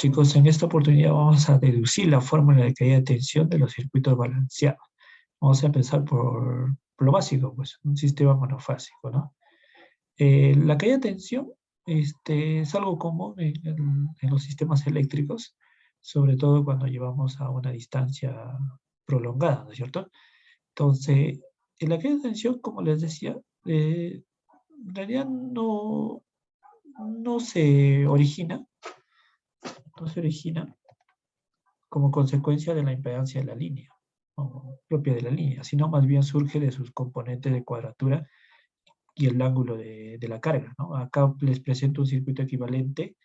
Chicos, en esta oportunidad vamos a deducir la fórmula de caída de tensión de los circuitos balanceados. Vamos a empezar por lo básico, pues, un sistema monofásico, ¿no? La caída de tensión es algo común en los sistemas eléctricos, sobre todo cuando llevamos a una distancia prolongada, ¿no es cierto? Entonces, en la caída de tensión, como les decía, en realidad no se origina, no se origina como consecuencia de la impedancia de la línea, o propia de la línea, sino más bien surge de sus componentes de cuadratura y el ángulo de la carga, ¿no? Acá les presento un circuito equivalente.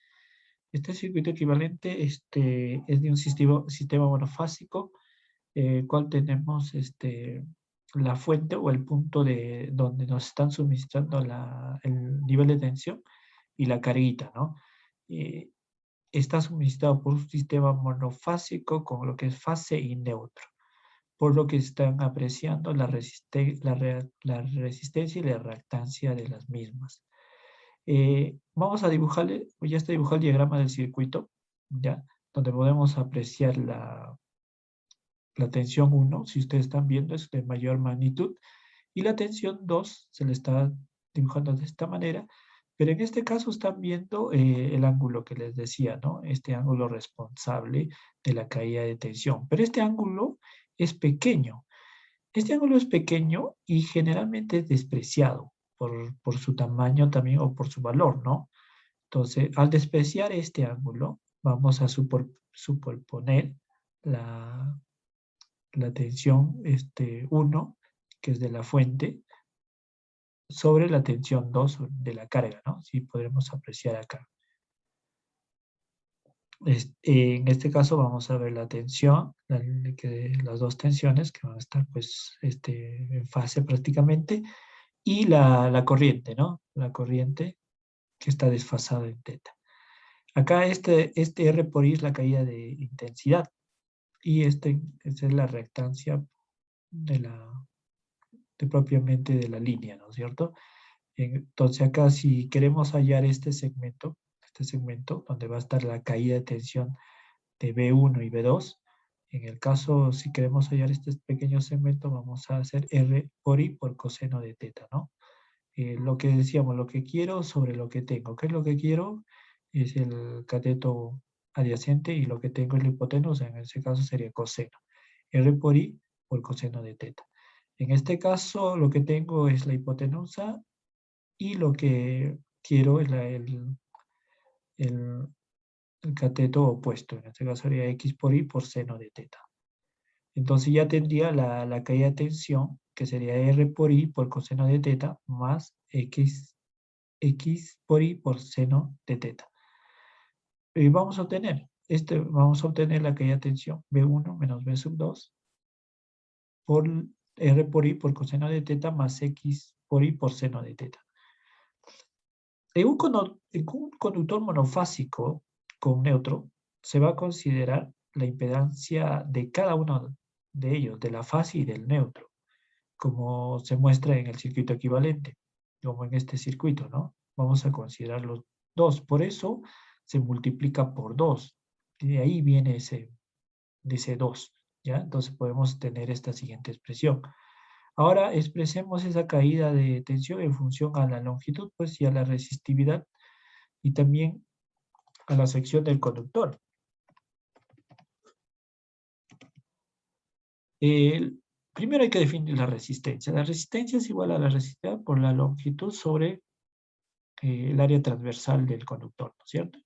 Este circuito equivalente es de un sistema monofásico, cual tenemos la fuente o el punto de donde nos están suministrando el nivel de tensión y la carguita, ¿no? Eh, Está suministrado por un sistema monofásico con lo que es fase y neutro, por lo que están apreciando la resistencia y la reactancia de las mismas. Vamos a dibujarle, ya está dibujado el diagrama del circuito, ¿ya? Donde podemos apreciar la tensión 1, si ustedes están viendo, es de mayor magnitud, y la tensión 2 se le está dibujando de esta manera, pero en este caso están viendo el ángulo que les decía, ¿no? Este ángulo responsable de la caída de tensión. Pero este ángulo es pequeño. Este ángulo es pequeño y generalmente es despreciado por su tamaño también o por su valor, ¿no? Entonces, al despreciar este ángulo, vamos a superponer la, la tensión 1, que es de la fuente, sobre la tensión 2 de la carga, ¿no? Si podremos apreciar acá. En este caso vamos a ver la tensión, las dos tensiones que van a estar pues en fase prácticamente, y la corriente, ¿no? La corriente que está desfasada en teta. Acá este R por I es la caída de intensidad y esta es la reactancia propiamente de la línea, ¿no es cierto? Entonces acá si queremos hallar este segmento donde va a estar la caída de tensión de B1 y B2, en el caso si queremos hallar este pequeño segmento vamos a hacer R por I por coseno de teta, ¿no? Lo que decíamos, lo que quiero sobre lo que tengo. ¿Qué es lo que quiero? Es el cateto adyacente y lo que tengo es la hipotenusa, en ese caso sería coseno. R por I por coseno de teta. En este caso lo que tengo es la hipotenusa y lo que quiero es el, el cateto opuesto. En este caso sería X por Y por seno de teta. Entonces ya tendría la caída de tensión, que sería R por I por coseno de teta, más X por Y por seno de teta. Y vamos a obtener la caída de tensión B1 menos B sub 2 por R por I por coseno de teta más X por Y por seno de teta. En un conductor monofásico con neutro, se va a considerar la impedancia de cada uno de ellos, de la fase y del neutro, como se muestra en el circuito equivalente, como en este circuito, ¿no? Vamos a considerar los dos, por eso se multiplica por 2, de ahí viene de ese 2, ¿ya? Entonces podemos tener esta siguiente expresión. Ahora expresemos esa caída de tensión en función a la longitud, pues, y a la resistividad, y también a la sección del conductor. Primero hay que definir la resistencia. La resistencia es igual a la resistividad por la longitud sobre el área transversal del conductor, ¿no es cierto?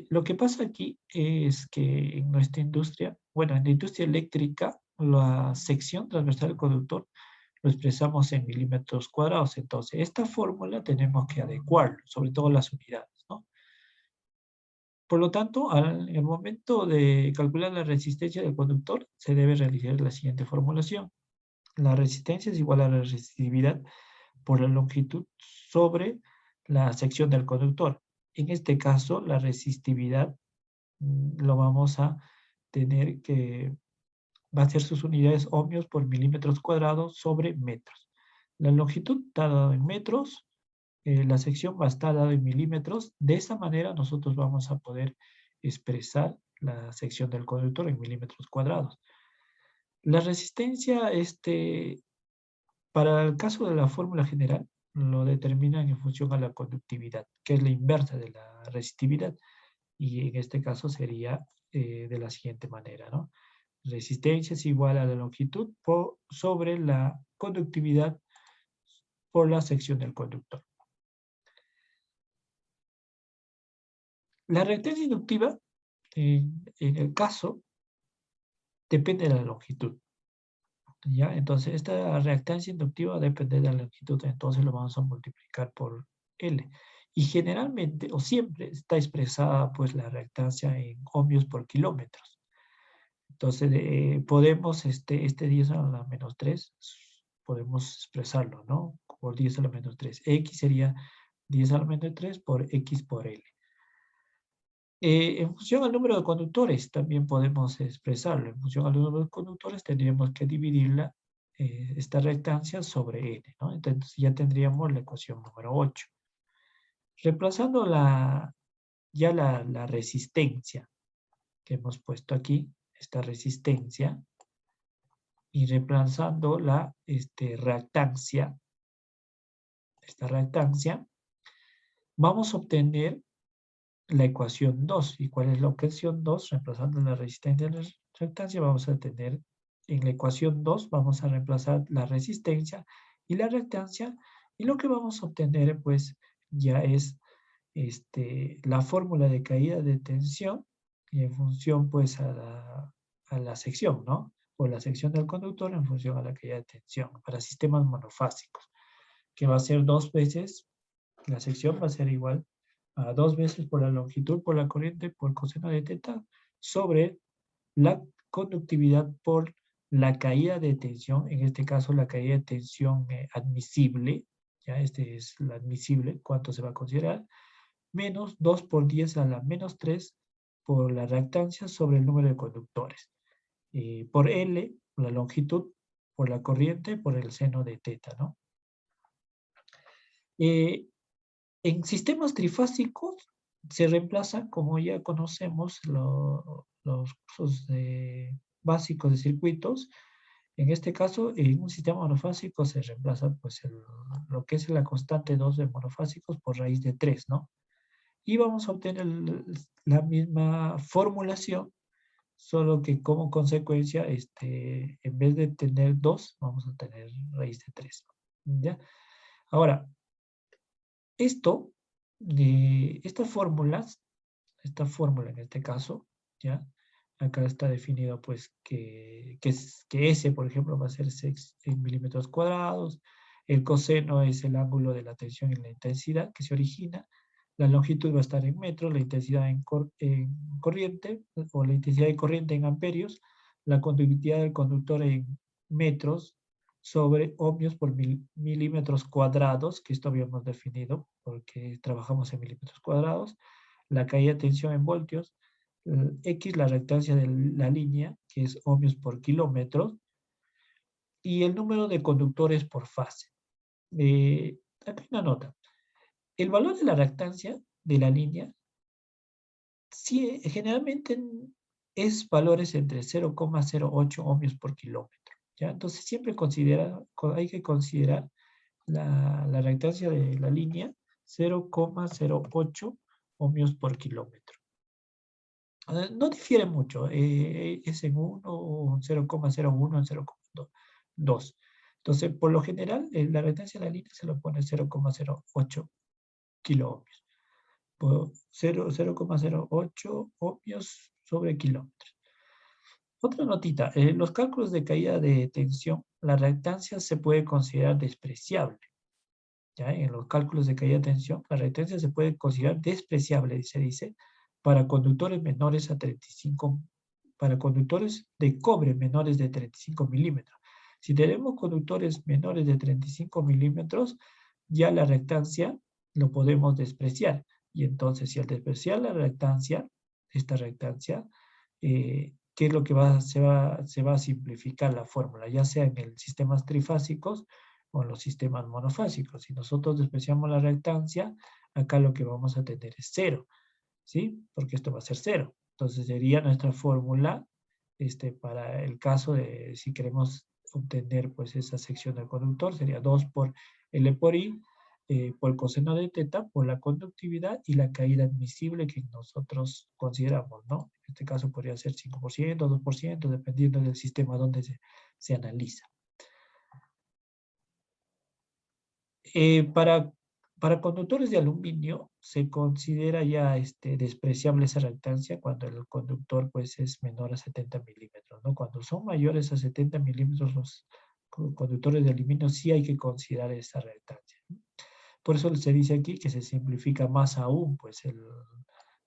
Lo que pasa aquí es que en nuestra industria, bueno, en la industria eléctrica, la sección transversal del conductor lo expresamos en milímetros cuadrados. Entonces, esta fórmula tenemos que adecuarlo, sobre todo las unidades, ¿no? Por lo tanto, en el momento de calcular la resistencia del conductor, se debe realizar la siguiente formulación. La resistencia es igual a la resistividad por la longitud sobre la sección del conductor. En este caso, la resistividad lo vamos a tener que, va a ser sus unidades ohmios por milímetros cuadrados sobre metros. La longitud está dada en metros la sección va a estar dada en milímetros. De esa manera nosotros vamos a poder expresar la sección del conductor en milímetros cuadrados. La resistencia, para el caso de la fórmula general, lo determinan en función a la conductividad, que es la inversa de la resistividad. Y en este caso sería de la siguiente manera, ¿no? Resistencia es igual a la longitud sobre la conductividad por la sección del conductor. La reactancia inductiva, en el caso, depende de la longitud. ¿Ya? Entonces, esta reactancia inductiva depende de la longitud, entonces lo vamos a multiplicar por L. Y generalmente, o siempre, está expresada pues la reactancia en ohmios por kilómetros. Entonces, podemos, este 10 a la menos 3, podemos expresarlo, ¿no? Por 10 a la menos 3. X sería 10 a la menos 3 por X por L. En función al número de conductores también podemos expresarlo. En función al número de conductores tendríamos que dividirla, esta reactancia sobre N, ¿no? Entonces ya tendríamos la ecuación número 8. Reemplazando la resistencia que hemos puesto aquí, esta resistencia, y reemplazando la reactancia, esta reactancia, vamos a obtener la ecuación 2. ¿Y cuál es la ecuación 2? Reemplazando la resistencia y la reactancia, vamos a tener en la ecuación 2, vamos a reemplazar la resistencia y la reactancia, y lo que vamos a obtener, pues, ya es la fórmula de caída de tensión, y en función, pues, a la sección, ¿no? O la sección del conductor en función a la caída de tensión, para sistemas monofásicos, que va a ser 2 veces, la sección va a ser igual a 2 veces por la longitud, por la corriente, por coseno de teta, sobre la conductividad por la caída de tensión, en este caso la caída de tensión admisible, ya este es la admisible, cuánto se va a considerar, menos 2 por 10 a la menos 3 por la reactancia sobre el número de conductores, por L, por la longitud, por la corriente, por el seno de teta, ¿no? En sistemas trifásicos se reemplazan, como ya conocemos, los cursos básicos de circuitos. En este caso, en un sistema monofásico se reemplaza pues, lo que es la constante 2 de monofásicos por raíz de 3, ¿no? Y vamos a obtener la misma formulación, solo que como consecuencia, en vez de tener 2, vamos a tener raíz de 3. ¿Ya? Ahora, esta fórmula en este caso, ¿ya? Acá está definido pues que S, por ejemplo, va a ser 6 en milímetros cuadrados, el coseno es el ángulo de la tensión y la intensidad que se origina, la longitud va a estar en metros, la intensidad en corriente, o la intensidad de corriente en amperios, la conductividad del conductor en metros, sobre ohmios por milímetros cuadrados, que esto habíamos definido porque trabajamos en milímetros cuadrados, la caída de tensión en voltios, X, la reactancia de la línea, que es ohmios por kilómetro, y el número de conductores por fase. Aquí una nota. El valor de la reactancia de la línea generalmente es valores entre 0,08 ohmios por kilómetro. ¿Ya? Entonces siempre hay que considerar la reactancia de la línea 0,08 ohmios por kilómetro. No difiere mucho, es en 1 o 0,01 en 0,2. Entonces, por lo general, la reactancia de la línea se lo pone 0,08 kiloohmios. 0,08 ohmios sobre kilómetros. Otra notita, en los cálculos de caída de tensión, la reactancia se puede considerar despreciable. ¿Ya? En los cálculos de caída de tensión, la reactancia se puede considerar despreciable, se dice, para conductores menores a 35, para conductores de cobre menores de 35 milímetros. Si tenemos conductores menores de 35 milímetros, ya la reactancia lo podemos despreciar. Y entonces, si al despreciar la reactancia, esta reactancia, ¿qué es lo que se va a simplificar la fórmula? Ya sea en el sistemas trifásicos o en los sistemas monofásicos. Si nosotros despreciamos la reactancia, acá lo que vamos a tener es 0, ¿sí? Porque esto va a ser 0. Entonces sería nuestra fórmula para el caso de si queremos obtener pues esa sección del conductor, sería 2 por L por I, por el coseno de teta, por la conductividad y la caída admisible que nosotros consideramos, ¿no? En este caso podría ser 5%, 2%, dependiendo del sistema donde se analiza. Para conductores de aluminio se considera ya despreciable esa reactancia cuando el conductor pues, es menor a 70 milímetros, ¿no? Cuando son mayores a 70 milímetros los conductores de aluminio sí hay que considerar esa reactancia, ¿no? Por eso se dice aquí que se simplifica más aún pues,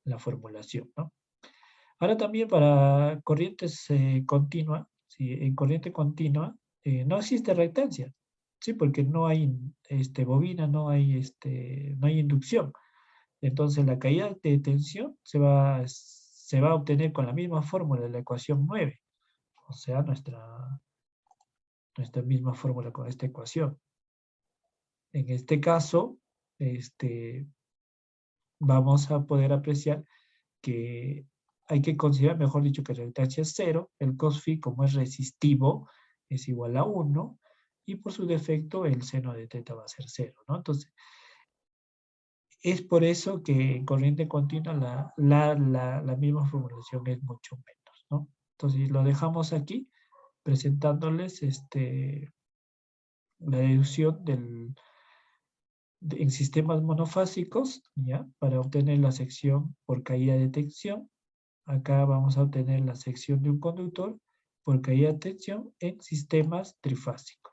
la formulación, ¿no? Ahora también para corrientes continua, ¿sí? En corriente continua no existe reactancia, ¿sí? Porque no hay bobina, no hay inducción. Entonces la caída de tensión se va a obtener con la misma fórmula de la ecuación 9, o sea, nuestra misma fórmula con esta ecuación. En este caso, vamos a poder apreciar que hay que considerar, mejor dicho, que la reactancia es 0, el cos phi como es resistivo es igual a 1, y por su defecto el seno de teta va a ser 0, ¿no? Entonces, es por eso que en corriente continua la misma formulación es mucho menos, ¿no? Entonces, lo dejamos aquí presentándoles la deducción en sistemas monofásicos, ¿ya? Para obtener la sección por caída de tensión. Acá vamos a obtener la sección de un conductor por caída de tensión en sistemas trifásicos.